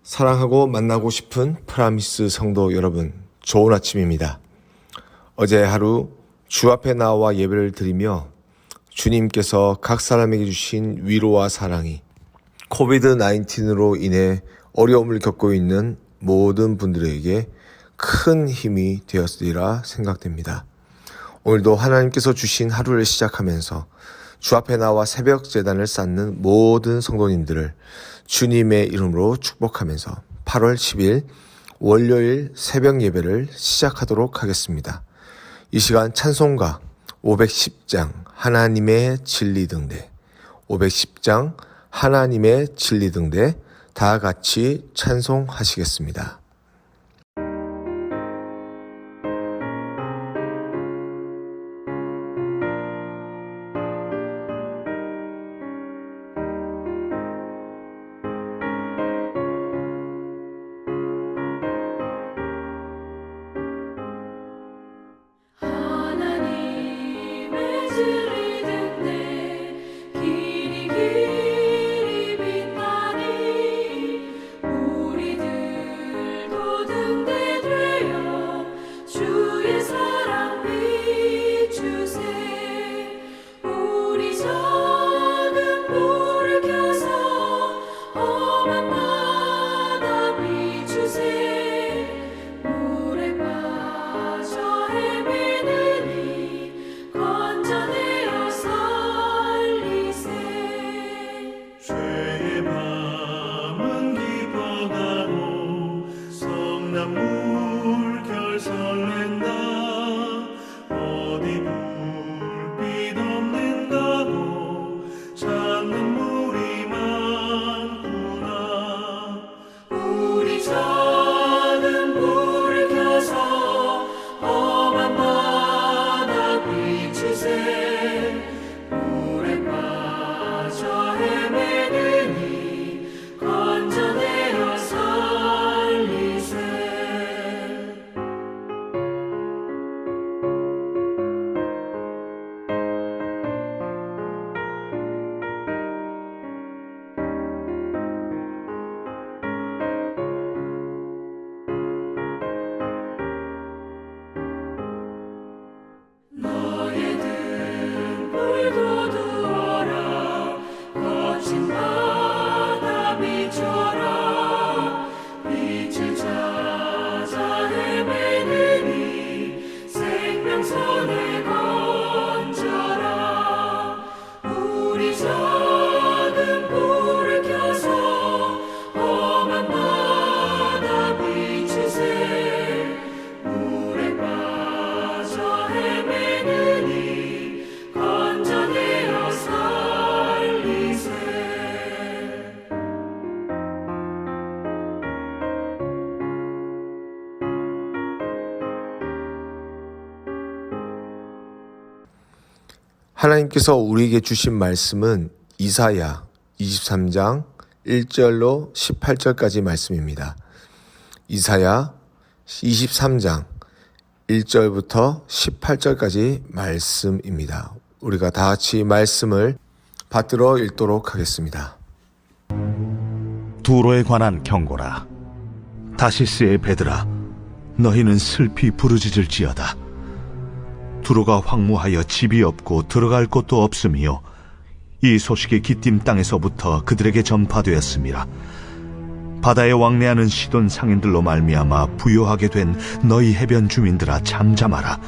사랑하고 만나고 싶은 프라미스 성도 여러분, 좋은 아침입니다. 어제 하루 주 앞에 나와 예배를 드리며 주님께서 각 사람에게 주신 위로와 사랑이 코비드-19으로 인해 어려움을 겪고 있는 모든 분들에게 큰 힘이 되었으리라 생각됩니다. 오늘도 하나님께서 주신 하루를 시작하면서 주 앞에 나와 새벽 제단을 쌓는 모든 성도님들을 주님의 이름으로 축복하면서 8월 10일 월요일 새벽 예배를 시작하도록 하겠습니다. 이 시간 찬송가 510장 하나님의 진리 등대 510장 하나님의 진리 등대 다 같이 찬송하시겠습니다. 하나님께서 우리에게 주신 말씀은 이사야 23장 1절로 18절까지 말씀입니다. 이사야 23장 1절부터 18절까지 말씀입니다. 우리가 다 같이 말씀을 받들어 읽도록 하겠습니다. 두로에 관한 경고라. 다시스의 배들아, 너희는 슬피 부르짖을지어다. 두로가 황무하여 집이 없고 들어갈 곳도 없으며 이 소식이 기띔 땅에서부터 그들에게 전파되었습니다. 바다에 왕래하는 시돈 상인들로 말미암아 부요하게 된 너희 해변 주민들아, 잠잠하라.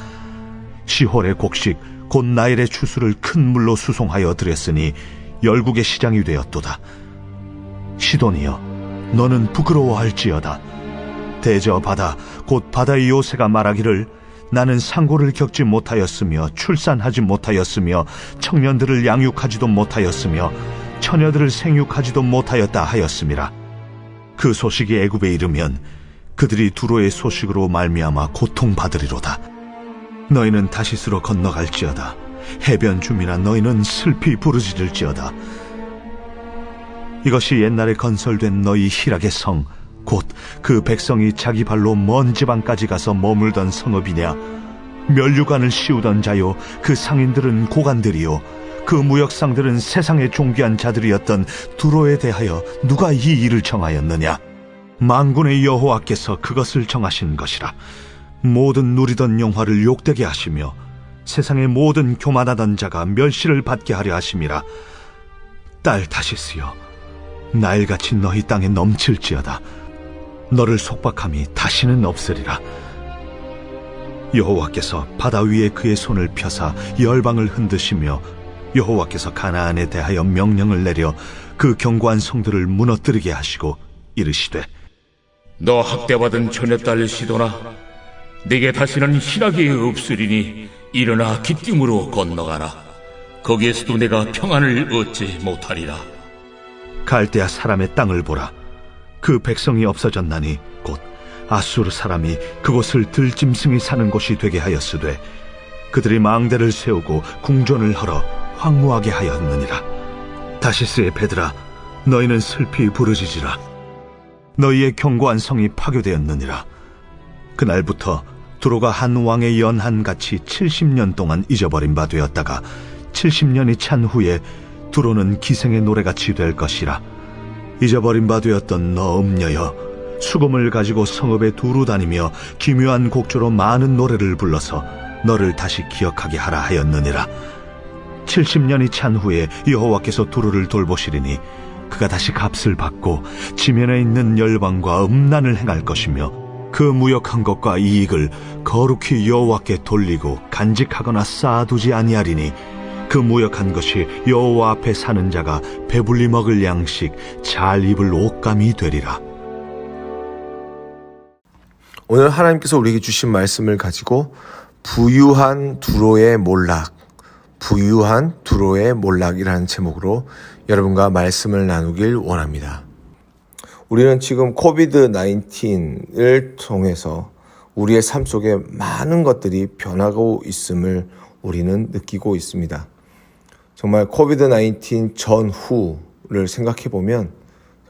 시홀의 곡식 곧 나일의 추수를 큰 물로 수송하여 들였으니 열국의 시장이 되었도다. 시돈이여, 너는 부끄러워할지어다. 대저 바다 곧 바다의 요새가 말하기를 나는 상고를 겪지 못하였으며 출산하지 못하였으며 청년들을 양육하지도 못하였으며 처녀들을 생육하지도 못하였다 하였음이라. 그 소식이 애굽에 이르면 그들이 두로의 소식으로 말미암아 고통받으리로다. 너희는 다시스로 건너갈지어다. 해변 주민아, 너희는 슬피 부르짖을지어다. 이것이 옛날에 건설된 너희 희락의 성, 곧 그 백성이 자기 발로 먼 지방까지 가서 머물던 성읍이냐? 면류관을 씌우던 자요, 그 상인들은 고관들이요, 그 무역상들은 세상의 존귀한 자들이었던 두로에 대하여 누가 이 일을 청하였느냐? 만군의 여호와께서 그것을 정하신 것이라. 모든 누리던 영화를 욕되게 하시며 세상의 모든 교만하던 자가 멸시를 받게 하려 하심이라. 딸 다시스여, 나일같이 너희 땅에 넘칠지어다. 너를 속박함이 다시는 없으리라. 여호와께서 바다 위에 그의 손을 펴사 열방을 흔드시며 여호와께서 가나안에 대하여 명령을 내려 그 견고한 성들을 무너뜨리게 하시고 이르시되, 너 학대받은 처녀딸 시도나, 네게 다시는 희락이 없으리니 일어나 기띔으로 건너가라. 거기에서도 내가 평안을 얻지 못하리라. 갈대아 사람의 땅을 보라. 그 백성이 없어졌나니 곧 아수르 사람이 그곳을 들짐승이 사는 곳이 되게 하였으되 그들이 망대를 세우고 궁전을 헐어 황무하게 하였느니라. 다시스의 배들아, 너희는 슬피 부르짖으라. 너희의 견고한 성이 파괴되었느니라. 그날부터 두로가 한 왕의 연한같이 70년 동안 잊어버린 바 되었다가 70년이 찬 후에 두로는 기생의 노래같이 될 것이라. 잊어버린 바 되었던 너 음녀여, 수금을 가지고 성읍에 두루 다니며 기묘한 곡조로 많은 노래를 불러서 너를 다시 기억하게 하라 하였느니라. 70년이 찬 후에 여호와께서 두루를 돌보시리니 그가 다시 값을 받고 지면에 있는 열방과 음란을 행할 것이며 그 무역한 것과 이익을 거룩히 여호와께 돌리고 간직하거나 쌓아두지 아니하리니 그 무역한 것이 여호와 앞에 사는 자가 배불리 먹을 양식, 잘 입을 옷감이 되리라. 오늘 하나님께서 우리에게 주신 말씀을 가지고 부유한 두로의 몰락, 부유한 두로의 몰락이라는 제목으로 여러분과 말씀을 나누길 원합니다. 우리는 지금 코비드-19을 통해서 우리의 삶 속에 많은 것들이 변하고 있음을 우리는 느끼고 있습니다. 정말 코비드-19 전후를 생각해 보면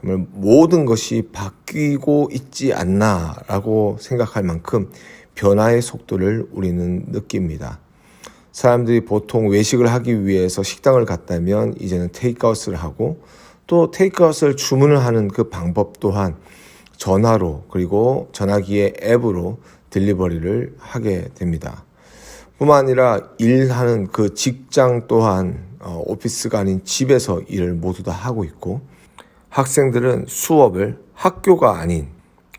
정말 모든 것이 바뀌고 있지 않나라고 생각할 만큼 변화의 속도를 우리는 느낍니다. 사람들이 보통 외식을 하기 위해서 식당을 갔다면 이제는 테이크아웃을 하고 또 테이크아웃을 주문을 하는 그 방법 또한 전화로 그리고 전화기의 앱으로 딜리버리를 하게 됩니다. 뿐만 아니라 일하는 그 직장 또한 오피스가 아닌 집에서 일을 모두 다 하고 있고 학생들은 수업을 학교가 아닌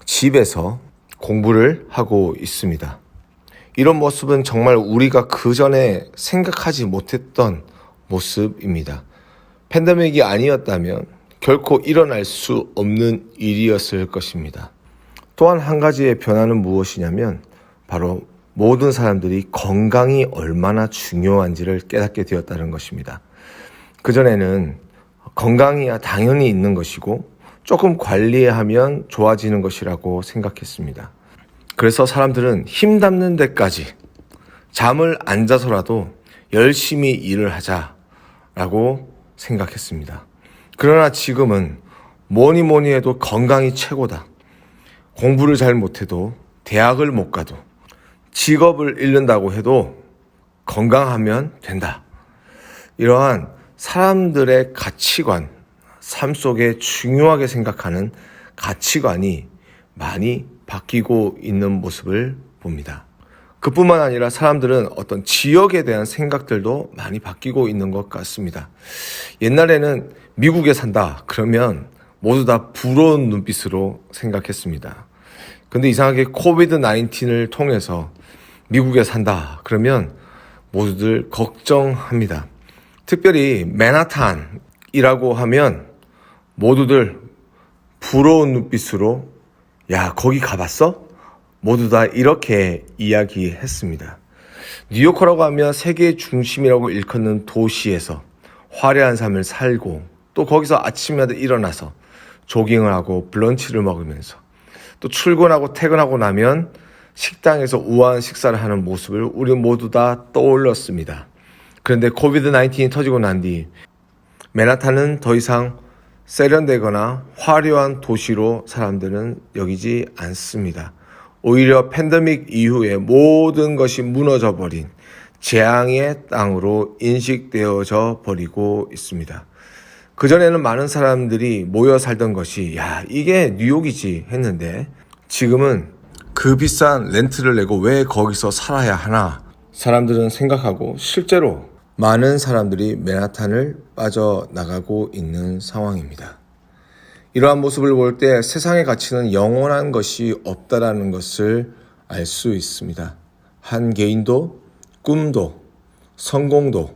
집에서 공부를 하고 있습니다. 이런 모습은 정말 우리가 그전에 생각하지 못했던 모습입니다. 팬데믹이 아니었다면 결코 일어날 수 없는 일이었을 것입니다. 또한 한 가지의 변화는 무엇이냐면 바로 모든 사람들이 건강이 얼마나 중요한지를 깨닫게 되었다는 것입니다. 그전에는 건강이야 당연히 있는 것이고 조금 관리하면 좋아지는 것이라고 생각했습니다. 그래서 사람들은 힘 닿는 데까지 잠을 안 자서라도 열심히 일을 하자라고 생각했습니다. 그러나 지금은 뭐니 해도 건강이 최고다. 공부를 잘 못해도 대학을 못 가도 직업을 잃는다고 해도 건강하면 된다. 이러한 사람들의 가치관, 삶 속에 중요하게 생각하는 가치관이 많이 바뀌고 있는 모습을 봅니다. 그뿐만 아니라 사람들은 어떤 지역에 대한 생각들도 많이 바뀌고 있는 것 같습니다. 옛날에는 미국에 산다 그러면 모두 다 부러운 눈빛으로 생각했습니다. 근데 이상하게 코비드-19을 통해서 미국에 산다 그러면 모두들 걱정합니다. 특별히 맨하탄이라고 하면 모두들 부러운 눈빛으로 야, 거기 가봤어? 모두 다 이렇게 이야기했습니다. 뉴요커라고 하면 세계의 중심이라고 일컫는 도시에서 화려한 삶을 살고 또 거기서 아침마다 일어나서 조깅을 하고 브런치를 먹으면서 또 출근하고 퇴근하고 나면 식당에서 우아한 식사를 하는 모습을 우리 모두 다 떠올렸습니다. 그런데 코비드-19이 터지고 난 뒤 맨하탄은 더 이상 세련되거나 화려한 도시로 사람들은 여기지 않습니다. 오히려 팬데믹 이후에 모든 것이 무너져 버린 재앙의 땅으로 인식되어져 버리고 있습니다. 그전에는 많은 사람들이 모여 살던 것이 이게 뉴욕이지 했는데 지금은 그 비싼 렌트를 내고 왜 거기서 살아야 하나 사람들은 생각하고 실제로 많은 사람들이 맨하탄을 빠져나가고 있는 상황입니다. 이러한 모습을 볼 때 세상의 가치는 영원한 것이 없다라는 것을 알 수 있습니다. 한 개인도, 꿈도, 성공도,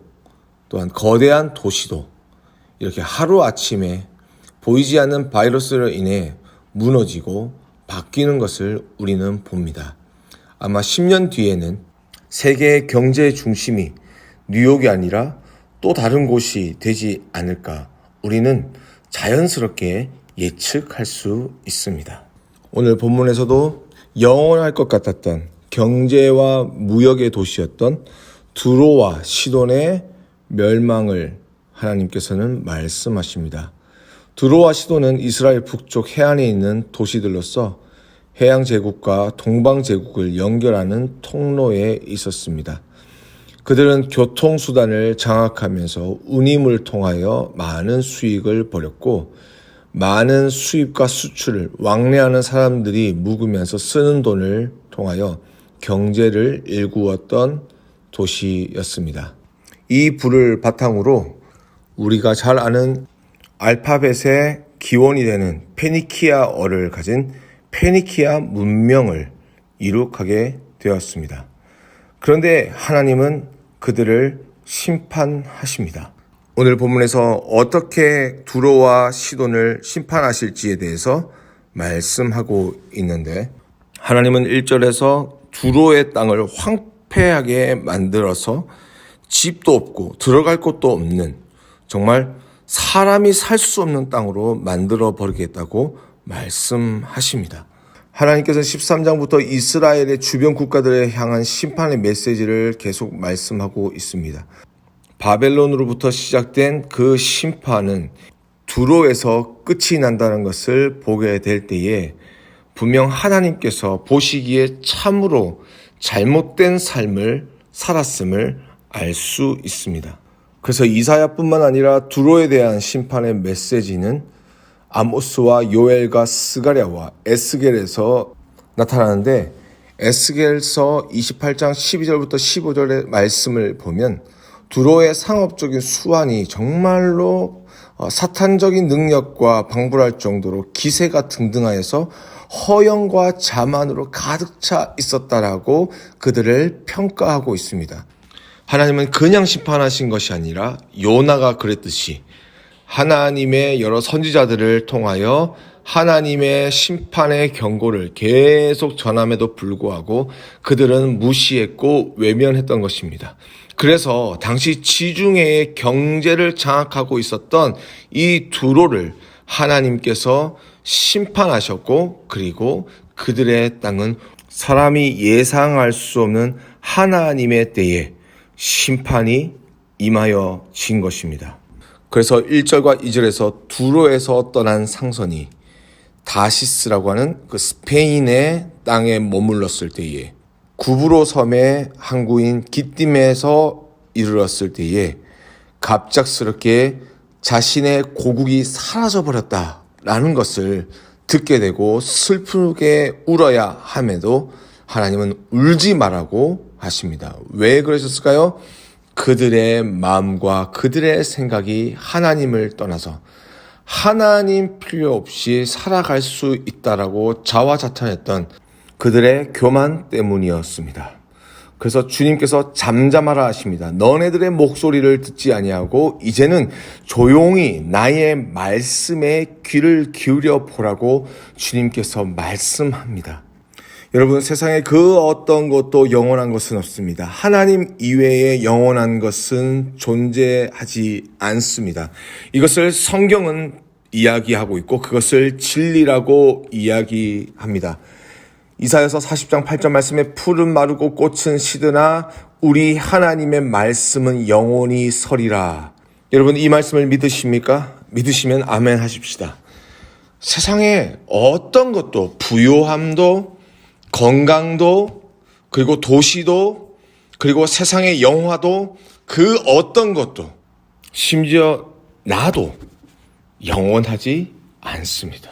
또한 거대한 도시도 이렇게 하루아침에 보이지 않는 바이러스로 인해 무너지고 바뀌는 것을 우리는 봅니다. 아마 10년 뒤에는 세계의 경제의 중심이 뉴욕이 아니라 또 다른 곳이 되지 않을까 우리는 자연스럽게 예측할 수 있습니다. 오늘 본문에서도 영원할 것 같았던 경제와 무역의 도시였던 두로와 시돈의 멸망을 하나님께서는 말씀하십니다. 두로와 시돈은 이스라엘 북쪽 해안에 있는 도시들로서 해양 제국과 동방 제국을 연결하는 통로에 있었습니다. 그들은 교통수단을 장악하면서 운임을 통하여 많은 수익을 벌였고 많은 수입과 수출을 왕래하는 사람들이 묵으면서 쓰는 돈을 통하여 경제를 일구었던 도시였습니다. 이 불을 바탕으로 우리가 잘 아는 알파벳의 기원이 되는 페니키아어를 가진 페니키아 문명을 이룩하게 되었습니다. 그런데 하나님은 그들을 심판하십니다. 오늘 본문에서 어떻게 두로와 시돈을 심판하실지에 대해서 말씀하고 있는데 하나님은 1절에서 두로의 땅을 황폐하게 만들어서 집도 없고 들어갈 곳도 없는 정말 사람이 살 수 없는 땅으로 만들어 버리겠다고 말씀하십니다. 하나님께서는 13장부터 이스라엘의 주변 국가들에 향한 심판의 메시지를 계속 말씀하고 있습니다. 바벨론으로부터 시작된 그 심판은 두로에서 끝이 난다는 것을 보게 될 때에 분명 하나님께서 보시기에 참으로 잘못된 삶을 살았음을 알 수 있습니다. 그래서 이사야뿐만 아니라 두로에 대한 심판의 메시지는 아모스와 요엘과 스가랴와 에스겔에서 나타나는데 에스겔서 28장 12절부터 15절의 말씀을 보면 두로의 상업적인 수완이 정말로 사탄적인 능력과 방불할 정도로 기세가 등등하여서 허영과 자만으로 가득 차 있었다라고 그들을 평가하고 있습니다. 하나님은 그냥 심판하신 것이 아니라 요나가 그랬듯이 하나님의 여러 선지자들을 통하여 하나님의 심판의 경고를 계속 전함에도 불구하고 그들은 무시했고 외면했던 것입니다. 그래서 당시 지중해의 경제를 장악하고 있었던 이 두로를 하나님께서 심판하셨고 그리고 그들의 땅은 사람이 예상할 수 없는 하나님의 때에 심판이 임하여진 것입니다. 그래서 1절과 2절에서 두로에서 떠난 상선이 다시스라고 하는 그 스페인의 땅에 머물렀을 때에 구브로 섬의 항구인 기띔에서 이르렀을 때에 갑작스럽게 자신의 고국이 사라져버렸다라는 것을 듣게 되고 슬프게 울어야 함에도 하나님은 울지 말라고 하십니다. 왜 그러셨을까요? 그들의 마음과 그들의 생각이 하나님을 떠나서 하나님 필요 없이 살아갈 수 있다라고 자화자찬했던 그들의 교만 때문이었습니다. 그래서 주님께서 잠잠하라 하십니다. 너네들의 목소리를 듣지 아니하고 이제는 조용히 나의 말씀에 귀를 기울여 보라고 주님께서 말씀합니다. 여러분, 세상에 그 어떤 것도 영원한 것은 없습니다. 하나님 이외에 영원한 것은 존재하지 않습니다. 이것을 성경은 이야기하고 있고 그것을 진리라고 이야기합니다. 이사야서 40장 8절 말씀에 풀은 마르고 꽃은 시드나 우리 하나님의 말씀은 영원히 서리라. 여러분, 이 말씀을 믿으십니까? 믿으시면 아멘 하십시다. 세상에 어떤 것도 부요함도 건강도 그리고 도시도 그리고 세상의 영화도 그 어떤 것도 심지어 나도 영원하지 않습니다.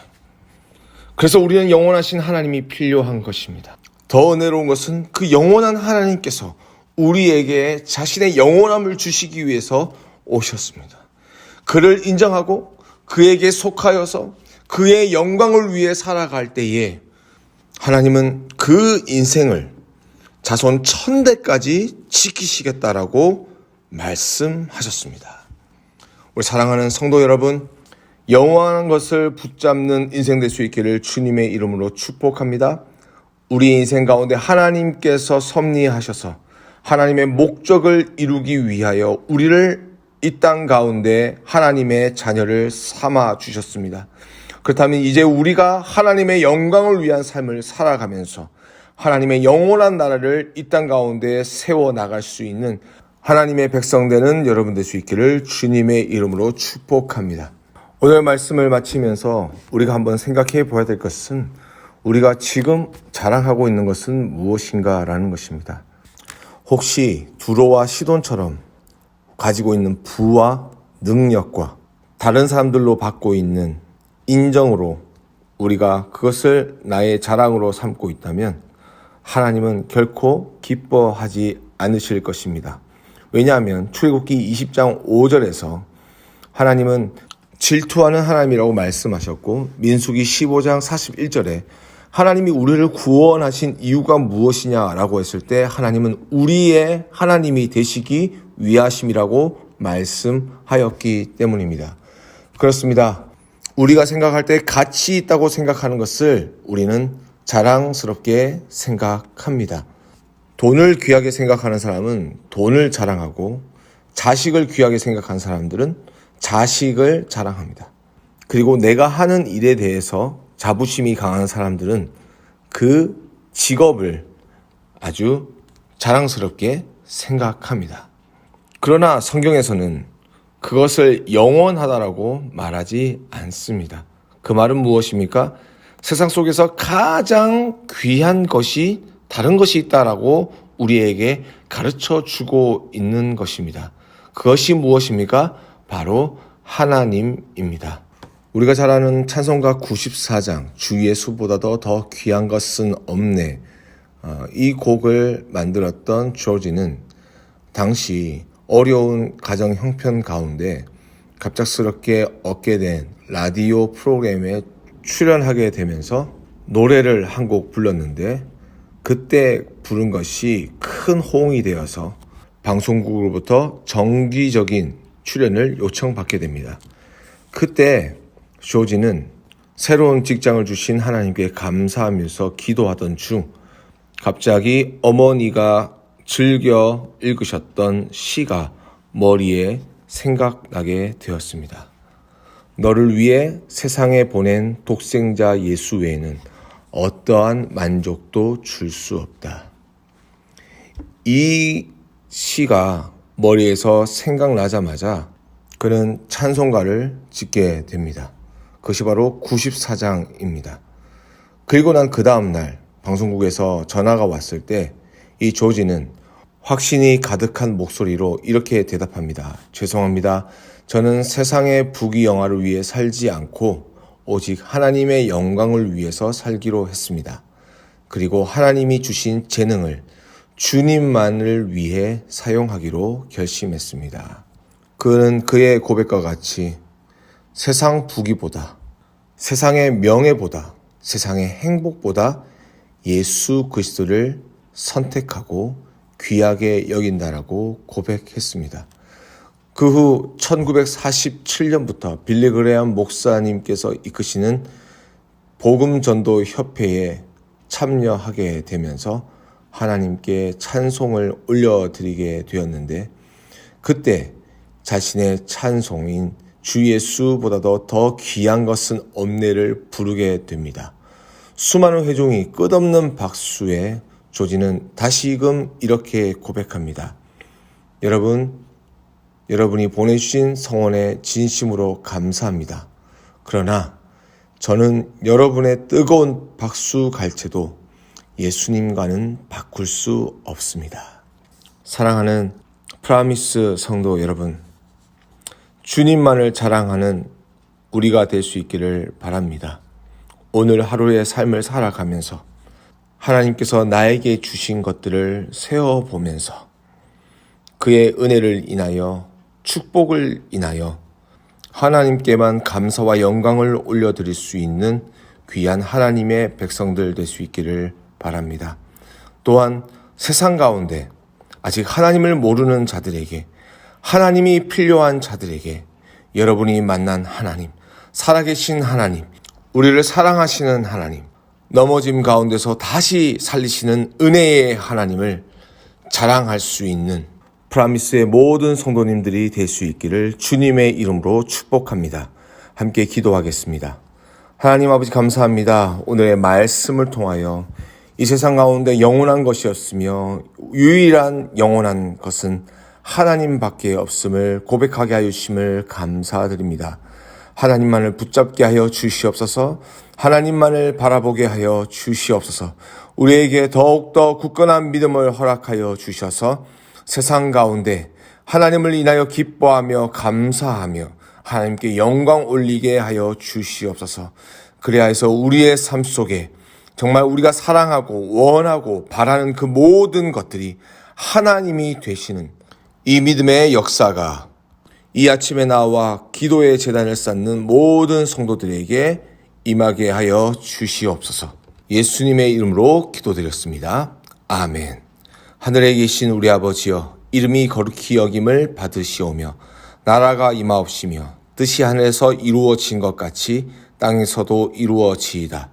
그래서 우리는 영원하신 하나님이 필요한 것입니다. 더 은혜로운 것은 그 영원한 하나님께서 우리에게 자신의 영원함을 주시기 위해서 오셨습니다. 그를 인정하고 그에게 속하여서 그의 영광을 위해 살아갈 때에 하나님은 그 인생을 자손 1000대까지 지키시겠다라고 말씀하셨습니다. 우리 사랑하는 성도 여러분, 영원한 것을 붙잡는 인생 될 수 있기를 주님의 이름으로 축복합니다. 우리 인생 가운데 하나님께서 섭리하셔서 하나님의 목적을 이루기 위하여 우리를 이 땅 가운데 하나님의 자녀를 삼아 주셨습니다. 그렇다면 이제 우리가 하나님의 영광을 위한 삶을 살아가면서 하나님의 영원한 나라를 이 땅 가운데 세워 나갈 수 있는 하나님의 백성 되는 여러분 될 수 있기를 주님의 이름으로 축복합니다. 오늘 말씀을 마치면서 우리가 한번 생각해 보아야 될 것은 우리가 지금 자랑하고 있는 것은 무엇인가라는 것입니다. 혹시 두로와 시돈처럼 가지고 있는 부와 능력과 다른 사람들로 받고 있는 인정으로 우리가 그것을 나의 자랑으로 삼고 있다면 하나님은 결코 기뻐하지 않으실 것입니다. 왜냐하면 출애굽기 20장 5절에서 하나님은 질투하는 하나님이라고 말씀하셨고 민수기 15장 41절에 하나님이 우리를 구원하신 이유가 무엇이냐라고 했을 때 하나님은 우리의 하나님이 되시기 위하심이라고 말씀하였기 때문입니다. 그렇습니다. 우리가 생각할 때 가치 있다고 생각하는 것을 우리는 자랑스럽게 생각합니다. 돈을 귀하게 생각하는 사람은 돈을 자랑하고 자식을 귀하게 생각하는 사람들은 자식을 자랑합니다. 그리고 내가 하는 일에 대해서 자부심이 강한 사람들은 그 직업을 아주 자랑스럽게 생각합니다. 그러나 성경에서는 그것을 영원하다라고 말하지 않습니다. 그 말은 무엇입니까? 세상 속에서 가장 귀한 것이 다른 것이 있다라고 우리에게 가르쳐 주고 있는 것입니다. 그것이 무엇입니까? 바로 하나님입니다. 우리가 잘 아는 찬송가 94장 주 예수보다도 더 귀한 것은 없네. 이 곡을 만들었던 조지는 당시 어려운 가정 형편 가운데 갑작스럽게 얻게 된 라디오 프로그램에 출연하게 되면서 노래를 한 곡 불렀는데 그때 부른 것이 큰 호응이 되어서 방송국으로부터 정기적인 출연을 요청받게 됩니다. 그때 조지는 새로운 직장을 주신 하나님께 감사하면서 기도하던 중 갑자기 어머니가 즐겨 읽으셨던 시가 머리에 생각나게 되었습니다. 너를 위해 세상에 보낸 독생자 예수 외에는 어떠한 만족도 줄 수 없다. 이 시가 머리에서 생각나자마자 그는 찬송가를 짓게 됩니다. 그것이 바로 94장입니다. 그리고 난 그 다음날 방송국에서 전화가 왔을 때 이 조지는 확신이 가득한 목소리로 이렇게 대답합니다. 죄송합니다. 저는 세상의 부귀영화를 위해 살지 않고 오직 하나님의 영광을 위해서 살기로 했습니다. 그리고 하나님이 주신 재능을 주님만을 위해 사용하기로 결심했습니다. 그는 그의 고백과 같이 세상 부귀보다, 세상의 명예보다, 세상의 행복보다 예수 그리스도를 선택하고 귀하게 여긴다라고 고백했습니다. 그 후 1947년부터 빌리 그레엄 목사님께서 이끄시는 복음전도 협회에 참여하게 되면서 하나님께 찬송을 올려드리게 되었는데 그때 자신의 찬송인 주 예수보다도 더 귀한 것은 없네를 부르게 됩니다. 수많은 회중이 끝없는 박수에 조지는 다시금 이렇게 고백합니다. 여러분이 보내주신 성원에 진심으로 감사합니다. 그러나 저는 여러분의 뜨거운 박수 갈채도 예수님과는 바꿀 수 없습니다. 사랑하는 프라미스 성도 여러분, 주님만을 자랑하는 우리가 될 수 있기를 바랍니다. 오늘 하루의 삶을 살아가면서 하나님께서 나에게 주신 것들을 세어보면서 그의 은혜를 인하여 축복을 인하여 하나님께만 감사와 영광을 올려드릴 수 있는 귀한 하나님의 백성들 될 수 있기를 바랍니다. 또한 세상 가운데 아직 하나님을 모르는 자들에게, 하나님이 필요한 자들에게 여러분이 만난 하나님, 살아계신 하나님, 우리를 사랑하시는 하나님, 넘어짐 가운데서 다시 살리시는 은혜의 하나님을 자랑할 수 있는 프라미스의 모든 성도님들이 될 수 있기를 주님의 이름으로 축복합니다. 함께 기도하겠습니다. 하나님 아버지 감사합니다. 오늘의 말씀을 통하여 이 세상 가운데 영원한 것이었으며 유일한 영원한 것은 하나님밖에 없음을 고백하게 하여 주심을 감사드립니다. 하나님만을 붙잡게 하여 주시옵소서. 하나님만을 바라보게 하여 주시옵소서. 우리에게 더욱더 굳건한 믿음을 허락하여 주셔서 세상 가운데 하나님을 인하여 기뻐하며 감사하며 하나님께 영광 올리게 하여 주시옵소서. 그래야 해서 우리의 삶 속에 정말 우리가 사랑하고 원하고 바라는 그 모든 것들이 하나님이 되시는 이 믿음의 역사가 이 아침에 나와 기도의 제단을 쌓는 모든 성도들에게 임하게 하여 주시옵소서. 예수님의 이름으로 기도드렸습니다. 아멘. 하늘에 계신 우리 아버지여, 이름이 거룩히 여김을 받으시오며 나라가 임하옵시며 뜻이 하늘에서 이루어진 것 같이 땅에서도 이루어지이다.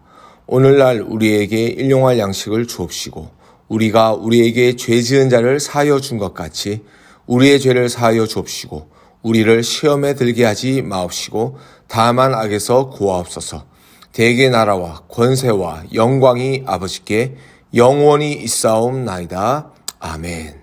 오늘날 우리에게 일용할 양식을 주옵시고 우리가 우리에게 죄 지은 자를 사하여 준 것 같이 우리의 죄를 사하여 주옵시고 우리를 시험에 들게 하지 마옵시고 다만 악에서 구하옵소서. 대개 나라와 권세와 영광이 아버지께 영원히 있사옵나이다. 아멘.